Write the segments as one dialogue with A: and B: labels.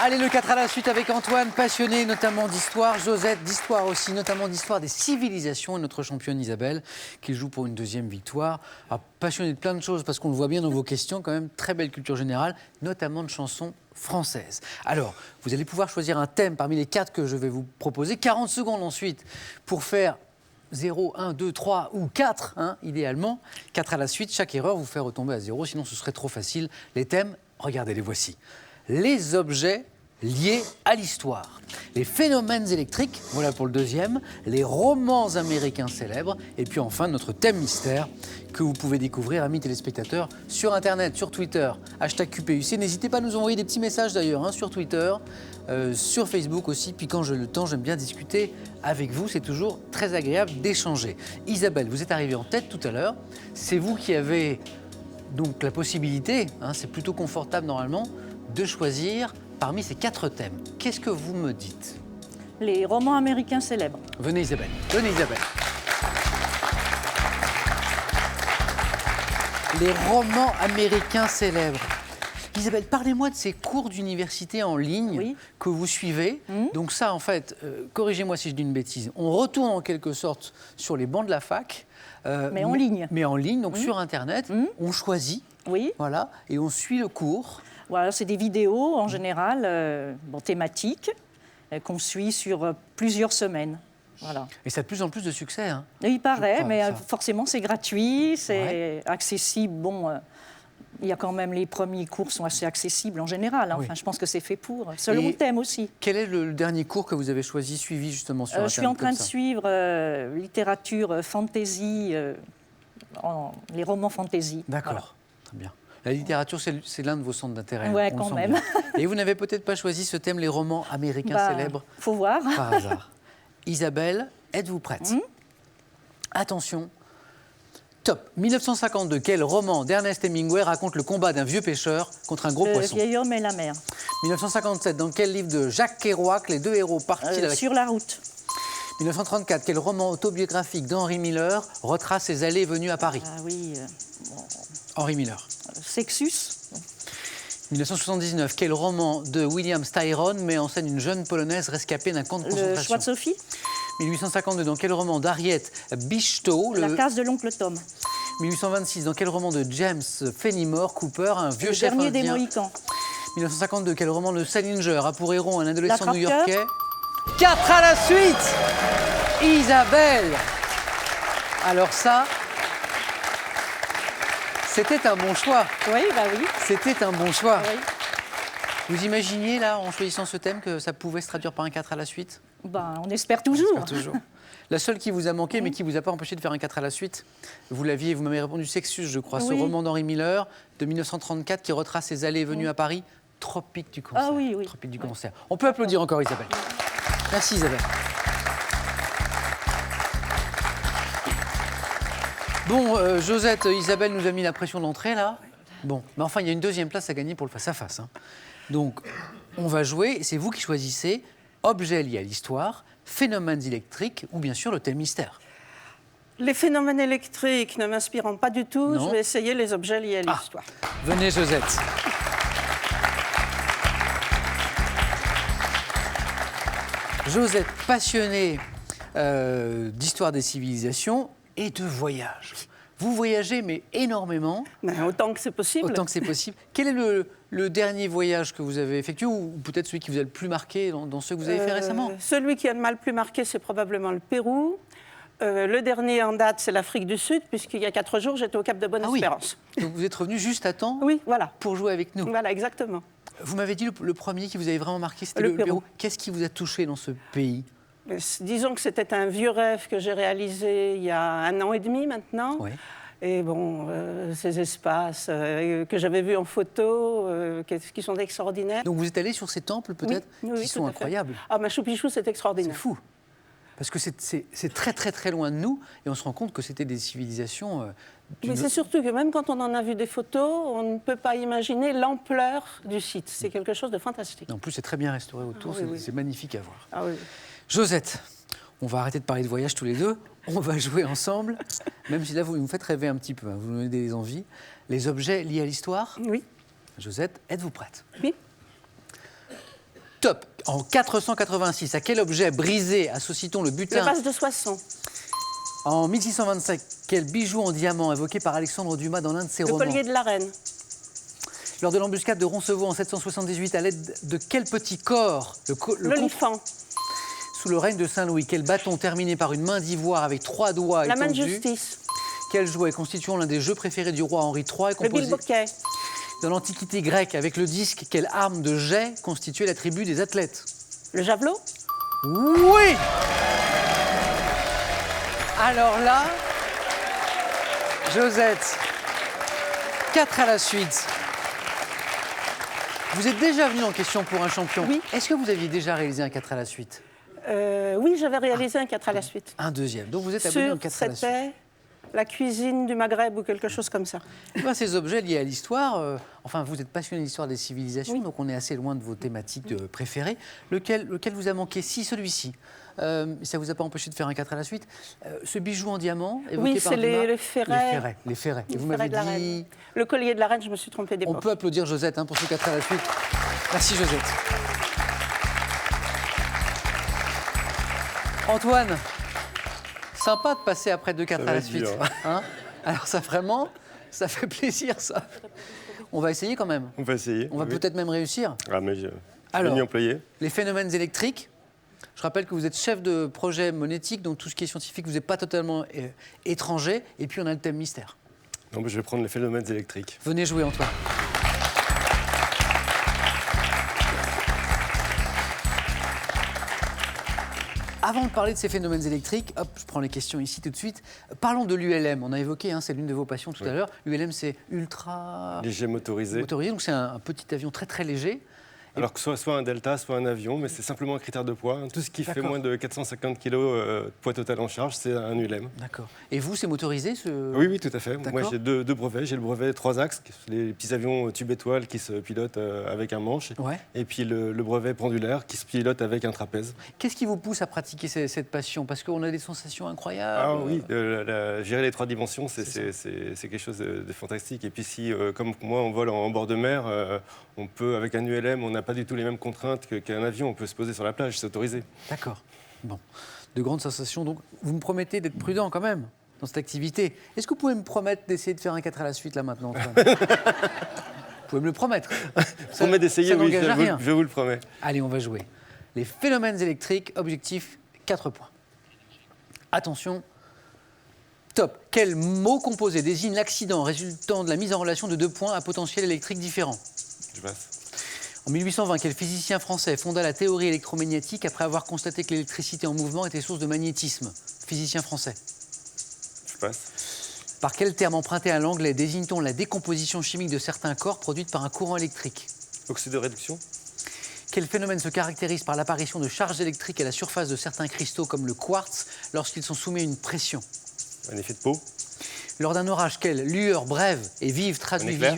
A: Allez, le 4 à la suite avec Antoine, passionné notamment d'histoire, Josette d'histoire aussi, notamment d'histoire des civilisations, et notre championne Isabelle qui joue pour une deuxième victoire. Passionné de plein de choses parce qu'on le voit bien dans vos questions, quand même très belle culture générale, notamment de chansons françaises. Alors, vous allez pouvoir choisir un thème parmi les 4 que je vais vous proposer, 40 secondes ensuite pour faire 0, 1, 2, 3 ou 4, hein, idéalement. 4 à la suite, chaque erreur vous fait retomber à 0, sinon ce serait trop facile. Les thèmes, regardez, les voici. Les objets liés à l'histoire. Les phénomènes électriques, voilà pour le deuxième. Les romans américains célèbres. Et puis enfin, notre thème mystère que vous pouvez découvrir, amis téléspectateurs, sur Internet, sur Twitter, #QPUC. N'hésitez pas à nous envoyer des petits messages d'ailleurs, hein, sur Twitter, sur Facebook aussi. Puis quand j'ai le temps, j'aime bien discuter avec vous. C'est toujours très agréable d'échanger. Isabelle, vous êtes arrivée en tête tout à l'heure. C'est vous qui avez donc la possibilité, hein, c'est plutôt confortable normalement, de choisir parmi ces 4 thèmes. Qu'est-ce que vous me dites?
B: Les romans américains célèbres.
A: Venez Isabelle, venez Isabelle. Les romans américains célèbres. Isabelle, parlez-moi de ces cours d'université en ligne que vous suivez. Donc ça, en fait, corrigez-moi si je dis une bêtise, on retourne en quelque sorte sur les bancs de la fac.
B: Mais en ligne.
A: Mais en ligne, donc sur Internet, on choisit, voilà, et on suit le cours.
B: Voilà, c'est des vidéos en général thématiques qu'on suit sur plusieurs semaines. Voilà.
A: Et ça a de plus en plus de succès. Hein.
B: Il paraît, mais forcément c'est gratuit, c'est accessible. Bon, il y a quand même les premiers cours sont assez accessibles en général. Hein. Enfin, je pense que c'est fait pour. Selon le thème aussi.
A: Quel est le dernier cours que vous avez suivi justement sur Internet?
B: Je suis en train de suivre littérature fantasy, les romans fantasy.
A: D'accord, voilà. Très bien. La littérature, c'est l'un de vos centres d'intérêt.
B: Oui, quand même.
A: Et vous n'avez peut-être pas choisi ce thème, les romans américains célèbres?
B: Faut voir.
A: Par hasard. Isabelle, êtes-vous prête? Attention. Top. 1952, quel roman d'Ernest Hemingway raconte le combat d'un vieux pêcheur contre un gros poisson?
B: Le vieil homme et la mer.
A: 1957, dans quel livre de Jacques Kerouac les deux héros partent-ils
B: sur la route?
A: 1934, quel roman autobiographique d'Henry Miller retrace ses allées et venues à Paris?
B: Ah oui.
A: Henry Miller.
B: Sexus.
A: 1979, quel roman de William Styron met en scène une jeune Polonaise rescapée d'un camp de concentration?
B: Le choix de Sophie.
A: 1852, dans quel roman d'Harriet Beechtoo?
B: La case de l'oncle Tom.
A: 1826, dans quel roman de James Fenimore Cooper, un vieux chef indien?
B: Le dernier des Mohicans.
A: 1952, quel roman de Salinger a pour héros un adolescent new-yorkais? 4 à la suite. Isabelle. Alors ça, c'était un bon choix.
B: Oui, bah oui.
A: C'était un bon choix.
B: Oui.
A: Vous imaginiez, là, en choisissant ce thème, que ça pouvait se traduire par un 4 à la suite?
B: Ben, on espère toujours.
A: On espère toujours. La seule qui vous a manqué, mais qui ne vous a pas empêché de faire un 4 à la suite, vous m'avez répondu Sexus, je crois, ce roman d'Henry Miller de 1934 qui retrace ses allées et venues à Paris, Tropique du cancer.
B: Ah oui, oui.
A: Tropique du cancer. On peut applaudir encore Isabelle. Merci Isabelle. Bon, Josette, Isabelle nous a mis la pression d'entrée, là. Bon, mais enfin, il y a une deuxième place à gagner pour le face-à-face. Hein. Donc, on va jouer, c'est vous qui choisissez objets liés à l'histoire, phénomènes électriques ou bien sûr le thème mystère.
C: Les phénomènes électriques ne m'inspirant pas du tout, je vais essayer les objets liés à l'histoire.
A: Venez, Josette. Josette, passionnée d'histoire des civilisations et de voyage. Vous voyagez, mais énormément.
C: Mais autant que c'est possible.
A: Autant que c'est possible. Quel est le dernier voyage que vous avez effectué, ou peut-être celui qui vous a le plus marqué dans ceux que vous avez fait récemment?
C: Celui qui a le plus marqué, c'est probablement le Pérou. Le dernier en date, c'est l'Afrique du Sud, puisqu'il y a 4 jours, j'étais au Cap de Bonne-Espérance.
A: Donc vous êtes revenu juste à temps pour jouer avec nous.
C: Voilà, exactement.
A: Vous m'avez dit le premier qui vous avait vraiment marqué, c'était le Pérou. Qu'est-ce qui vous a touché dans ce pays?
C: Disons que c'était un vieux rêve que j'ai réalisé il y a 1 an et demi maintenant.
A: Oui.
C: Et bon, ces espaces que j'avais vus en photo, qui sont extraordinaires.
A: Donc vous êtes allé sur ces temples peut-être qui sont incroyables?
C: Ah, Machu Picchu, c'est extraordinaire.
A: C'est fou. Parce que c'est très très très loin de nous et on se rend compte que c'était des civilisations...
C: Mais c'est surtout que même quand on en a vu des photos, on ne peut pas imaginer l'ampleur du site. C'est quelque chose de fantastique.
A: En plus, c'est très bien restauré autour, c'est magnifique à voir.
C: Ah, oui.
A: Josette, on va arrêter de parler de voyage tous les deux. On va jouer ensemble, même si là, vous me faites rêver un petit peu, hein, vous me donnez des envies. Les objets liés à l'histoire?
C: Oui.
A: Josette, êtes-vous prête?
C: Oui.
A: Top. En 486, à quel objet brisé associe-t-on le butin?
C: Le vase de Soissons.
A: En 1625, quel bijou en diamant évoqué par Alexandre Dumas dans l'un de ses
C: Le
A: romans?
C: collier de la reine.
A: Lors de l'embuscade de Roncevaux en 778, à l'aide de quel petit corps
C: L'olifant.
A: Sous le règne de Saint-Louis, quel bâton terminé par une main d'ivoire avec 3 doigts
C: La main de
A: étendus?
C: justice.
A: Quel jouet constituant l'un des jeux préférés du roi Henri III est
C: Le
A: composé
C: bilboquet.
A: dans l'Antiquité grecque avec le disque? Quelle arme de jet constituait l'attribut des athlètes?
C: Le javelot.
A: Oui! Alors là, Josette, 4 à la suite. Vous êtes déjà venu en question pour un champion.
C: Oui.
A: Est-ce que vous aviez déjà réalisé un 4 à la suite?
C: Oui, j'avais réalisé un 4 à la suite.
A: Un deuxième. Donc vous êtes abonné en 4 à la suite.
C: C'était la cuisine du Maghreb ou quelque chose comme ça.
A: Ben, ces objets liés à l'histoire, enfin vous êtes passionné de l'histoire des civilisations,
C: Oui.
A: donc on est assez loin de vos thématiques préférées. Lequel vous a manqué? Si, celui-ci. Ça ne vous a pas empêché de faire un 4 à la suite. Ce bijou en diamant évoqué
C: Oui,
A: par
C: c'est
A: Dumas.
C: les ferrets.
A: Les ferrets. Et
C: Le
A: vous
C: ferret
A: m'avez
C: de la
A: dit...
C: reine. Le collier de la reine, je me suis trompée
A: On
C: d'époque.
A: peut applaudir Josette pour ce 4 à la suite. Merci Josette. Antoine, sympa de passer après 2 4 à la suite. Hein? Alors ça vraiment, ça fait plaisir ça. On va essayer quand même.
D: On va essayer.
A: On va peut-être même réussir.
D: Ah, mais je
A: Alors,
D: vais m'y employer.
A: Les phénomènes électriques. Je rappelle que vous êtes chef de projet monétique, donc tout ce qui est scientifique, vous n'êtes pas totalement étranger. Et puis on a le thème mystère.
D: Non, mais je vais prendre les phénomènes électriques.
A: Venez jouer Antoine. Avant de parler de ces phénomènes électriques, hop, je prends les questions ici tout de suite. Parlons de l'ULM. On a évoqué, c'est l'une de vos passions tout à l'heure. L'ULM, c'est ultra
D: Léger motorisé.
A: motorisé, donc c'est un petit avion très très léger.
D: Alors que soit un Delta, soit un avion, mais c'est simplement un critère de poids. Tout ce qui fait
A: D'accord.
D: moins de 450 kg de poids total en charge, c'est un ULM.
A: D'accord. Et vous, c'est motorisé
D: Oui, oui, tout à fait. Moi,
A: D'accord.
D: j'ai deux brevets. J'ai le brevet 3 axes, les petits avions tube étoile qui se pilotent avec un manche.
A: Ouais.
D: Et puis le brevet pendulaire qui se pilote avec un trapèze.
A: Qu'est-ce qui vous pousse à pratiquer cette passion? Parce qu'on a des sensations incroyables.
D: Ah oui, gérer les 3 dimensions, c'est quelque chose de fantastique. Et puis si, comme moi, on vole en bord de mer, on peut, avec un ULM, on n'a pas du tout les mêmes contraintes qu'un avion. On peut se poser sur la plage, c'est autorisé.
A: D'accord. Bon. De grandes sensations. Donc, vous me promettez d'être prudent quand même dans cette activité. Est-ce que vous pouvez me promettre d'essayer de faire un 4 à la suite là maintenant, Antoine? Vous pouvez me le promettre. Ça
D: Promet d'essayer,
A: ça
D: oui,
A: n'engage à rien.
D: je vous le promets.
A: Allez, on va jouer. Les phénomènes électriques, objectif 4 points. Attention. Top. Quel mot composé désigne l'accident résultant de la mise en relation de 2 points à potentiel électrique différents?
D: Je passe.
A: En 1820, quel physicien français fonda la théorie électromagnétique après avoir constaté que l'électricité en mouvement était source de magnétisme? Physicien français.
D: Je passe.
A: Par quel terme emprunté à l'anglais désigne-t-on la décomposition chimique de certains corps produite par un courant électrique?
D: Oxyde de réduction.
A: Quel phénomène se caractérise par l'apparition de charges électriques à la surface de certains cristaux comme le quartz lorsqu'ils sont soumis à une pression?
D: Un effet de peau.
A: Lors d'un orage, quelle lueur brève et vive traduit
D: éclair.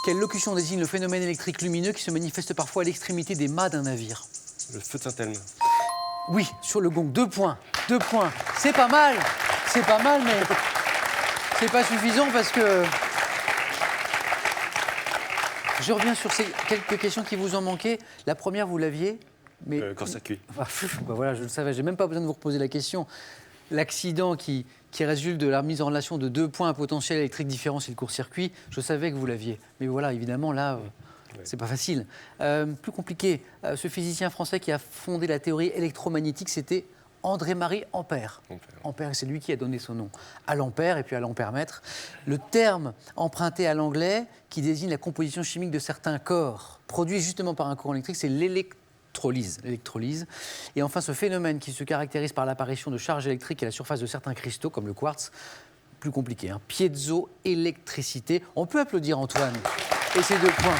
A: Quelle locution désigne le phénomène électrique lumineux qui se manifeste parfois à l'extrémité des mâts d'un navire?
D: Le feu de Saint-Elme.
A: Oui, sur le gong, 2 points. 2 points. C'est pas mal, mais c'est pas suffisant parce que... Je reviens sur ces quelques questions qui vous ont manqué. La première, vous l'aviez, mais...
D: Court-circuit.
A: Bah, voilà, je le savais, j'ai même pas besoin de vous reposer la question. L'accident qui résulte de la mise en relation de 2 points à potentiel électrique différent, c'est le court-circuit. Je savais que vous l'aviez. Mais voilà, évidemment, là, c'est pas facile. Plus compliqué, ce physicien français qui a fondé la théorie électromagnétique, c'était André-Marie Ampère. Ampère, c'est lui qui a donné son nom à l'ampère et puis à l'ampèremètre. Le terme emprunté à l'anglais qui désigne la composition chimique de certains corps produits justement par un courant électrique, c'est l'électrolyse. Et enfin, ce phénomène qui se caractérise par l'apparition de charges électriques à la surface de certains cristaux, comme le quartz, plus compliqué, piézoélectricité. On peut applaudir Antoine et ses 2 points.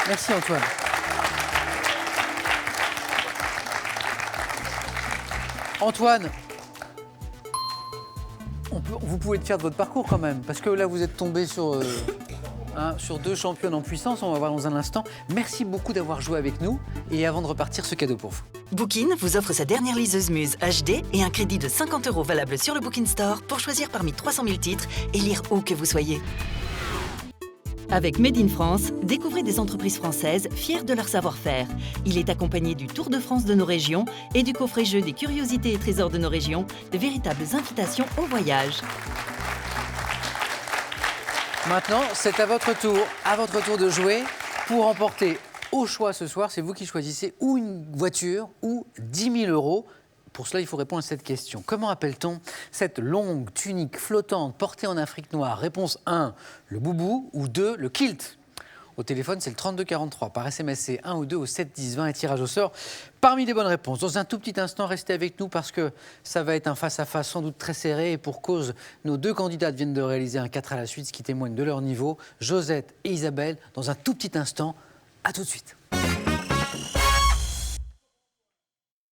A: Merci Antoine. Antoine, vous pouvez être fier de votre parcours quand même, parce que là vous êtes tombé sur 2 championnes en puissance, on va voir dans un instant. Merci beaucoup d'avoir joué avec nous et avant de repartir, ce cadeau pour vous.
E: Bookin vous offre sa dernière liseuse Muse HD et un crédit de 50 € valable sur le Bookin Store pour choisir parmi 300 000 titres et lire où que vous soyez. Avec Made in France, découvrez des entreprises françaises fières de leur savoir-faire. Il est accompagné du Tour de France de nos régions et du coffret-jeu des curiosités et trésors de nos régions, de véritables invitations au voyage.
A: Maintenant, c'est à votre tour de jouer pour remporter au choix ce soir. C'est vous qui choisissez ou une voiture ou 10 000 euros. Pour cela, il faut répondre à cette question. Comment appelle-t-on cette longue tunique flottante portée en Afrique noire? Réponse 1, le boubou, ou 2, le kilt. Au téléphone, c'est le 3243. Par SMS, c'est 1 ou 2 au 7 10 20 et tirage au sort parmi les bonnes réponses. Dans un tout petit instant, restez avec nous parce que ça va être un face-à-face sans doute très serré. Et pour cause, nos deux candidates viennent de réaliser un 4 à la suite, ce qui témoigne de leur niveau. Josette et Isabelle, dans un tout petit instant. À tout de suite.